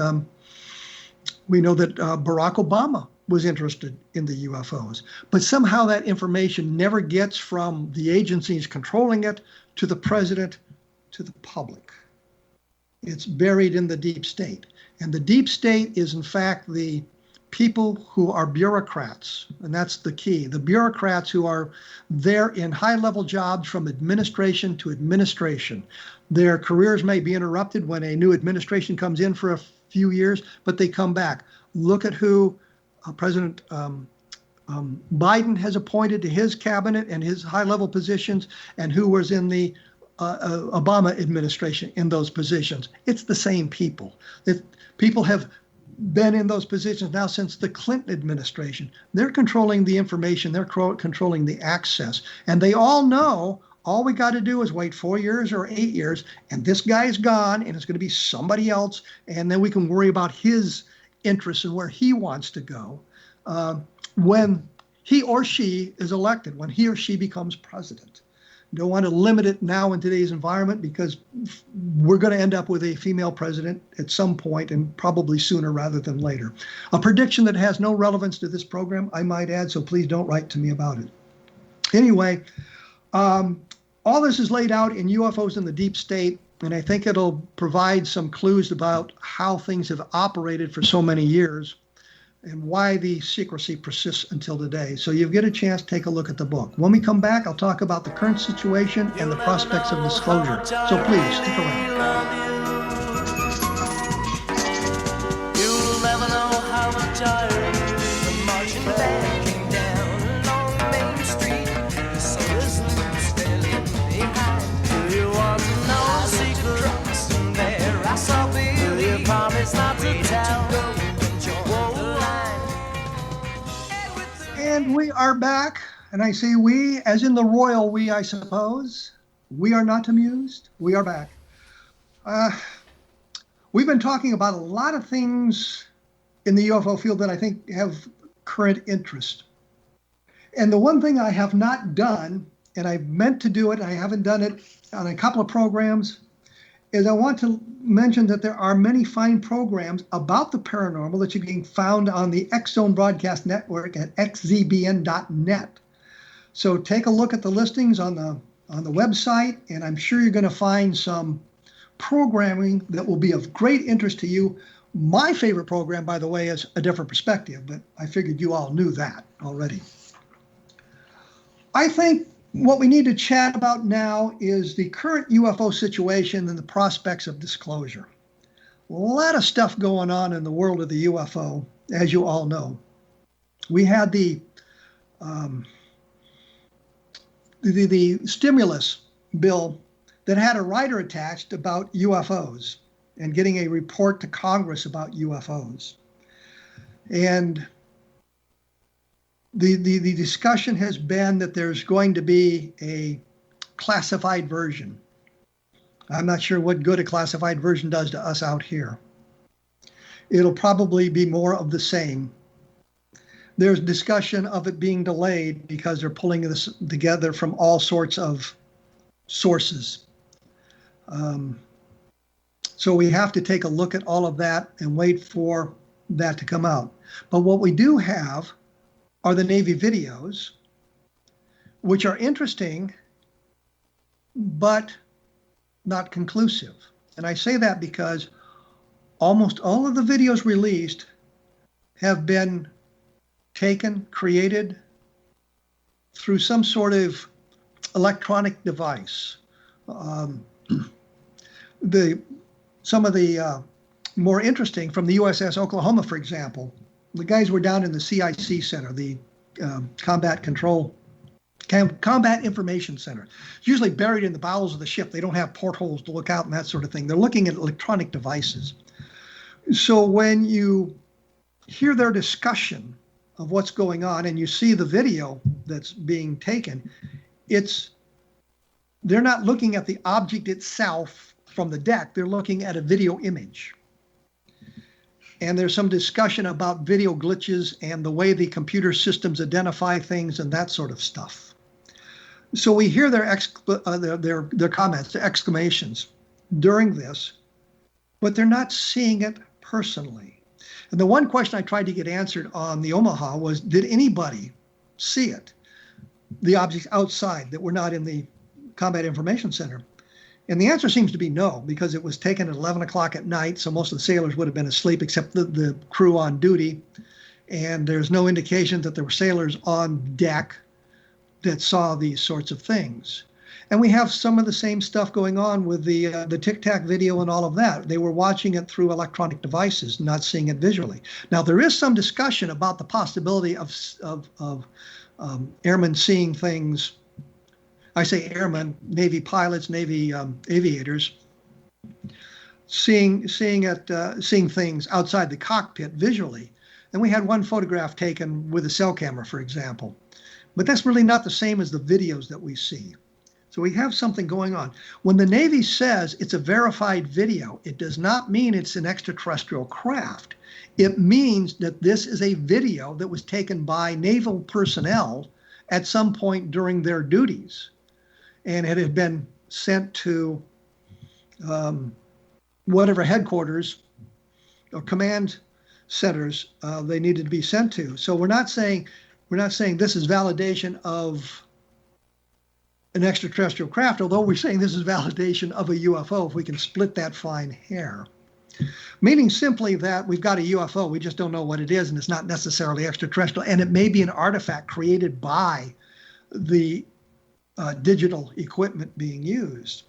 Barack Obama was interested in the UFOs. But somehow that information never gets from the agencies controlling it to the president, to the public. It's buried in the deep state. And the deep state is, in fact, the people who are bureaucrats, and that's the key. The bureaucrats who are there in high-level jobs from administration to administration. Their careers may be interrupted when a new administration comes in for a few years, but they come back. Look at who President Biden has appointed to his cabinet and his high-level positions, and who was in the Obama administration in those positions. It's the same people. People have been in those positions now since the Clinton administration. They're controlling the information. They're controlling the access. And they all know all we got to do is wait 4 years or 8 years, and this guy's gone, and it's going to be somebody else, and then we can worry about his interests and where he wants to go when he or she is elected, when he or she becomes president. Don't want to limit it now in today's environment because we're going to end up with a female president at some point, and probably sooner rather than later. A prediction that has no relevance to this program, I might add, so please don't write to me about it. Anyway, all this is laid out in UFOs in the Deep State, and I think it'll provide some clues about how things have operated for so many years and why the secrecy persists until today. So you get a chance to take a look at the book. When we come back, I'll talk about the current situation and the prospects of disclosure. So please stick around. You'll never know how much I the marching band came down along Main Street. So listen, standing behind. Do you want to know secrets? And there I saw Billy. You promise not to tell. And we are back, and I say we, as in the royal we, I suppose. We are not amused. We are back. We've been talking about a lot of things in the UFO field that I think have current interest. And the one thing I have not done, and I meant to do it, I haven't done it on a couple of programs, is I want to mention that there are many fine programs about the paranormal that you can found on the X Zone Broadcast Network at xzbn.net. So take a look at the listings on the website, and I'm sure you're going to find some programming that will be of great interest to you. My favorite program, by the way, is A Different Perspective, but I figured you all knew that already. I think what we need to chat about now is the current UFO situation and the prospects of disclosure. A lot of stuff going on in the world of the UFO, as you all know. We had the stimulus bill that had a rider attached about UFOs and getting a report to Congress about UFOs. And the discussion has been that there's going to be a classified version. I'm not sure what good a classified version does to us out here. It'll probably be more of the same. There's discussion of it being delayed because they're pulling this together from all sorts of sources. So we have to take a look at all of that and wait for that to come out. But what we do have are the Navy videos, which are interesting, but not conclusive. And I say that because almost all of the videos released have been taken, created through some sort of electronic device. Some of the more interesting from the USS Oklahoma, for example, the guys were down in the CIC Center, the Combat Information Center. It's usually buried in the bowels of the ship. They don't have portholes to look out and that sort of thing. They're looking at electronic devices. So when you hear their discussion of what's going on and you see the video that's being taken, they're not looking at the object itself from the deck. They're looking at a video image. And there's some discussion about video glitches and the way the computer systems identify things and that sort of stuff. So we hear their comments, their exclamations during this, but they're not seeing it personally. And the one question I tried to get answered on the Omaha was, did anybody see it? The objects outside that were not in the Combat Information Center. And the answer seems to be no, because it was taken at 11 o'clock at night, so most of the sailors would have been asleep except the crew on duty. And there's no indication that there were sailors on deck that saw these sorts of things. And we have some of the same stuff going on with the Tic Tac video and all of that. They were watching it through electronic devices, not seeing it visually. Now, there is some discussion about the possibility of airmen seeing things. I say airmen, Navy pilots, Navy aviators, seeing things outside the cockpit visually. And we had one photograph taken with a cell camera, for example. But that's really not the same as the videos that we see. So we have something going on. When the Navy says it's a verified video, it does not mean it's an extraterrestrial craft. It means that this is a video that was taken by naval personnel at some point during their duties. And it had been sent to whatever headquarters or command centers they needed to be sent to. So we're not saying this is validation of an extraterrestrial craft, although we're saying this is validation of a UFO, if we can split that fine hair. Meaning simply that we've got a UFO, we just don't know what it is, and it's not necessarily extraterrestrial, and it may be an artifact created by the digital equipment being used.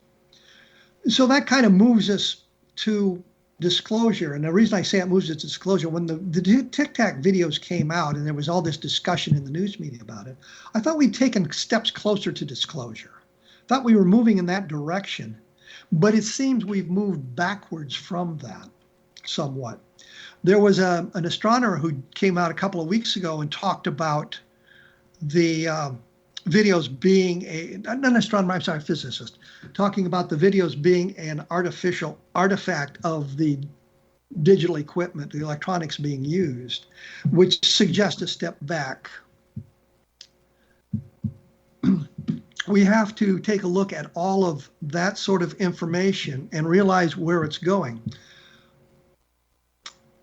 So that kind of moves us to disclosure. And the reason I say it moves us to disclosure, when the Tic Tac videos came out and there was all this discussion in the news media about it, I thought we'd taken steps closer to disclosure. I thought we were moving in that direction, but it seems we've moved backwards from that somewhat. There was an astronomer who came out a couple of weeks ago and talked about the videos being a physicist, talking about the videos being an artificial artifact of the digital equipment, the electronics being used, which suggests a step back. we have to take a look at all of that sort of information and realize where it's going.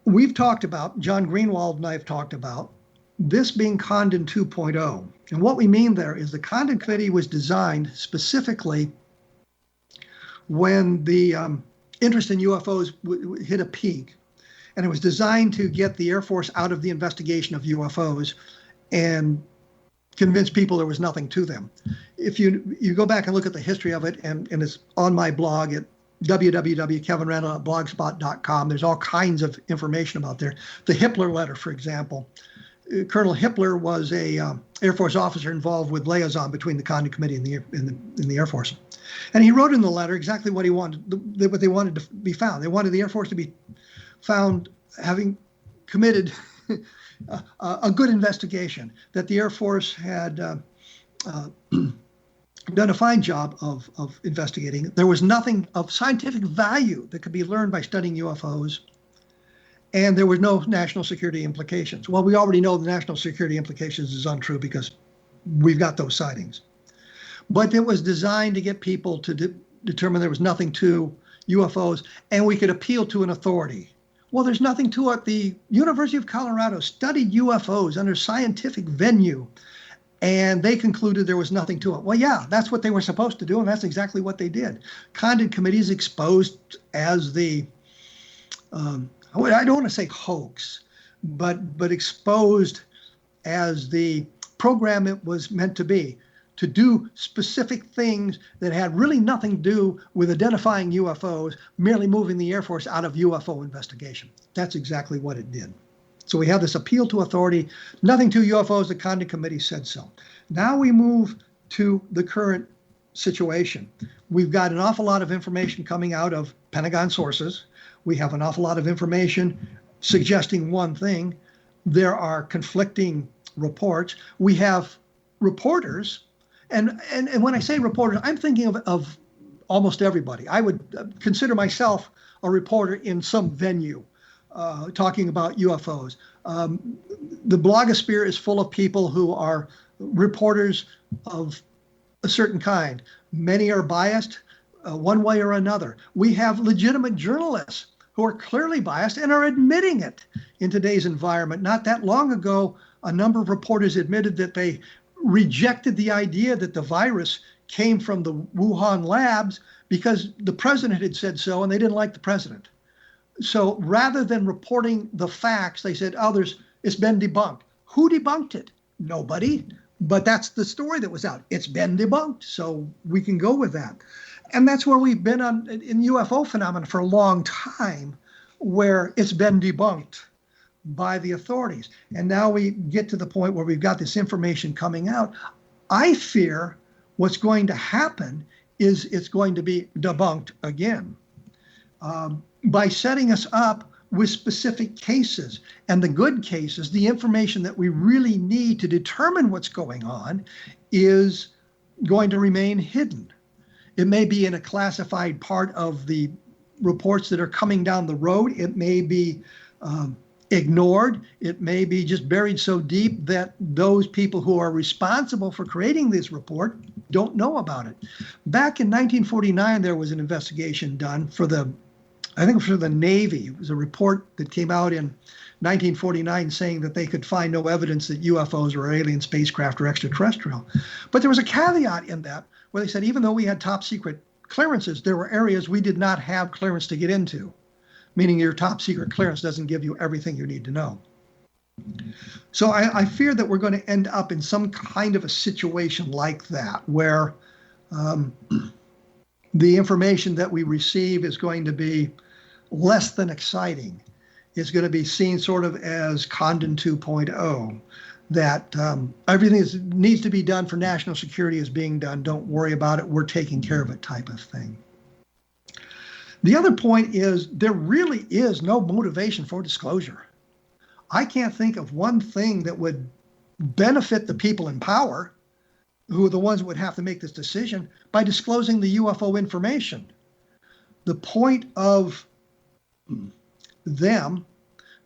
We've talked about, John Greenwald and I have talked about, this being Condon 2.0. And what we mean there is the Condon Committee was designed specifically when the interest in UFOs hit a peak. And it was designed to get the Air Force out of the investigation of UFOs and convince people there was nothing to them. If you go back and look at the history of it, and it's on my blog at www.kevinrandle.blogspot.com, there's all kinds of information about there. The Hippler letter, for example. Colonel Hippler was a Air Force officer involved with liaison between the Condon Committee and the Air Force. And he wrote in the letter exactly what he wanted, what they wanted to be found. They wanted the Air Force to be found having committed a good investigation, that the Air Force had done a fine job of investigating. There was nothing of scientific value that could be learned by studying UFOs, and there were no national security implications. Well, we already know the national security implications is untrue because we've got those sightings. But it was designed to get people to determine there was nothing to UFOs, and we could appeal to an authority. Well, there's nothing to it. The University of Colorado studied UFOs under scientific venue, and they concluded there was nothing to it. Well, yeah, that's what they were supposed to do, and that's exactly what they did. Condon Committee is exposed as the, I don't want to say hoax, but exposed as the program it was meant to be, to do specific things that had really nothing to do with identifying UFOs, merely moving the Air Force out of UFO investigation. That's exactly what it did. So we have this appeal to authority, nothing to UFOs, the Condon Committee said so. Now we move to the current situation. We've got an awful lot of information coming out of Pentagon sources. We have an awful lot of information suggesting one thing. There are conflicting reports. We have reporters. And when I say reporters, I'm thinking of almost everybody. I would consider myself a reporter in some venue talking about UFOs. The blogosphere is full of people who are reporters of a certain kind. Many are biased one way or another. We have legitimate journalists who are clearly biased and are admitting it in today's environment. Not that long ago, a number of reporters admitted that they rejected the idea that the virus came from the Wuhan labs because the president had said so and they didn't like the president. So rather than reporting the facts, they said, oh, it's been debunked. Who debunked it? Nobody. But that's the story that was out. It's been debunked. So we can go with that. And that's where we've been in UFO phenomena for a long time, where it's been debunked by the authorities. And now we get to the point where we've got this information coming out. I fear what's going to happen is it's going to be debunked again by setting us up with specific cases. And the good cases, the information that we really need to determine what's going on, is going to remain hidden. It may be in a classified part of the reports that are coming down the road. It may be ignored. It may be just buried so deep that those people who are responsible for creating this report don't know about it. Back in 1949, there was an investigation done for the Navy. It was a report that came out in 1949 saying that they could find no evidence that UFOs were alien spacecraft or extraterrestrial. But there was a caveat in that where they said even though we had top secret clearances, there were areas we did not have clearance to get into, meaning your top secret clearance doesn't give you everything you need to know. So I fear that we're going to end up in some kind of a situation like that, where the information that we receive is going to be less than exciting. It's going to be seen sort of as Condon 2.0, that everything that needs to be done for national security is being done. Don't worry about it. We're taking care of it type of thing. The other point is there really is no motivation for disclosure. I can't think of one thing that would benefit the people in power, who are the ones who would have to make this decision, by disclosing the UFO information. The point of them,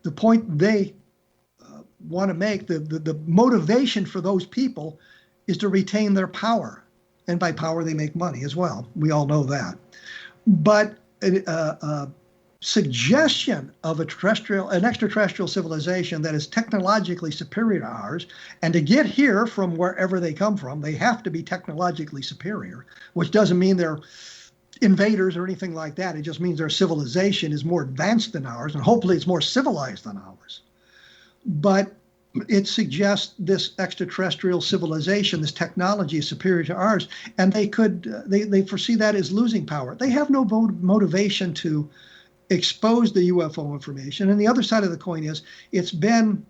the point they want to make, the motivation for those people is to retain their power. And by power, they make money as well. We all know that. But a suggestion of an extraterrestrial civilization that is technologically superior to ours, and to get here from wherever they come from, they have to be technologically superior, which doesn't mean they're invaders or anything like that. It just means their civilization is more advanced than ours, and hopefully it's more civilized than ours. But it suggests this extraterrestrial civilization, this technology is superior to ours, and they foresee that as losing power. They have no motivation to expose the UFO information. And the other side of the coin is, it's been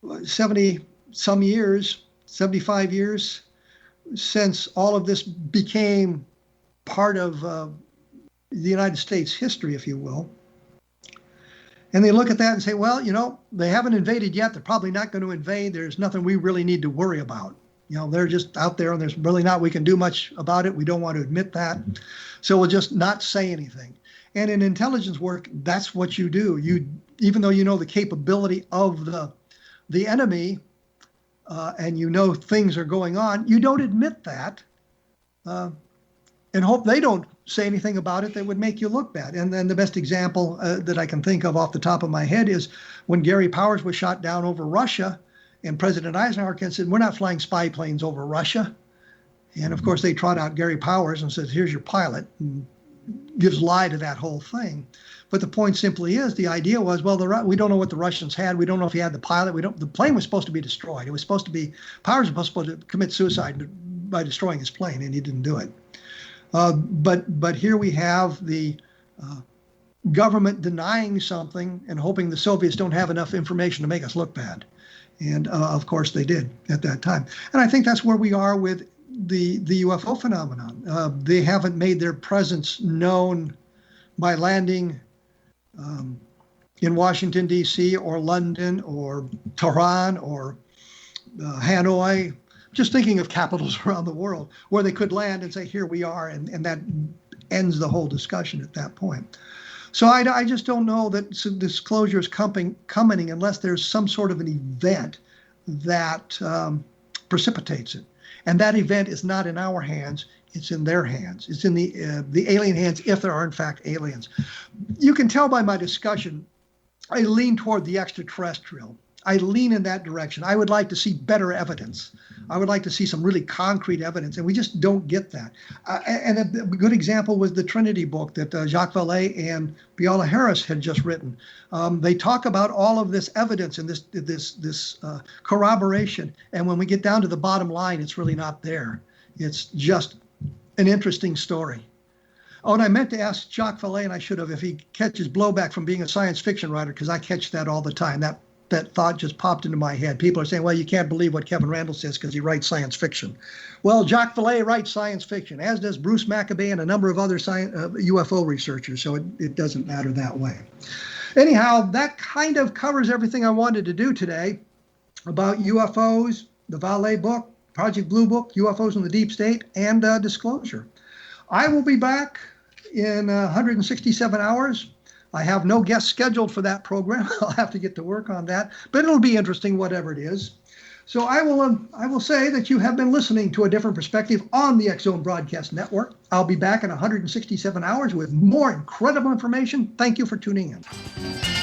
70-some years, 75 years since all of this became part of the United States history, if you will. And they look at that and say, well, they haven't invaded yet. They're probably not going to invade. There's nothing we really need to worry about. They're just out there, and there's really not, we can do much about it. We don't want to admit that. So we'll just not say anything. And in intelligence work, that's what you do. Even though you know the capability of the enemy, and things are going on, you don't admit that, and hope they don't say anything about it that would make you look bad. And then the best example that I can think of off the top of my head is when Gary Powers was shot down over Russia, and President Eisenhower said, we're not flying spy planes over Russia. And of course, they trot out Gary Powers and says, here's your pilot, and gives lie to that whole thing. But the point simply is, the idea was, well, we don't know what the Russians had. We don't know if he had the pilot. The plane was supposed to be destroyed. It was supposed to be, Powers was supposed to commit suicide by destroying his plane, and he didn't do it. But here we have the government denying something and hoping the Soviets don't have enough information to make us look bad. And of course they did at that time. And I think that's where we are with the UFO phenomenon. They haven't made their presence known by landing in Washington, D.C. or London or Tehran or Hanoi. Just thinking of capitals around the world where they could land and say, here we are, and that ends the whole discussion at that point. So I just don't know that disclosure is coming unless there's some sort of an event that precipitates it. And that event is not in our hands, it's in their hands. It's in the alien hands, if there are in fact aliens. You can tell by my discussion, I lean toward the extraterrestrial. I lean in that direction. I would like to see better evidence. I would like to see some really concrete evidence, and we just don't get that. And a good example was the Trinity book that Jacques Vallée and Biola Harris had just written. They talk about all of this evidence and this corroboration, and when we get down to the bottom line, it's really not there. It's just an interesting story. Oh, and I meant to ask Jacques Vallée, and I should have, if he catches blowback from being a science fiction writer, because I catch that all the time. That thought just popped into my head. People are saying, well, you can't believe what Kevin Randle says because he writes science fiction. Well, Jacques Vallée writes science fiction, as does Bruce Maccabee and a number of other UFO researchers, so it doesn't matter that way. Anyhow, that kind of covers everything I wanted to do today about UFOs, the Vallée book, Project Blue Book, UFOs in the Deep State, and disclosure. I will be back in 167 hours. I have no guests scheduled for that program. I'll have to get to work on that, but it'll be interesting, whatever it is. So I will say that you have been listening to A Different Perspective on the X-Zone Broadcast Network. I'll be back in 167 hours with more incredible information. Thank you for tuning in.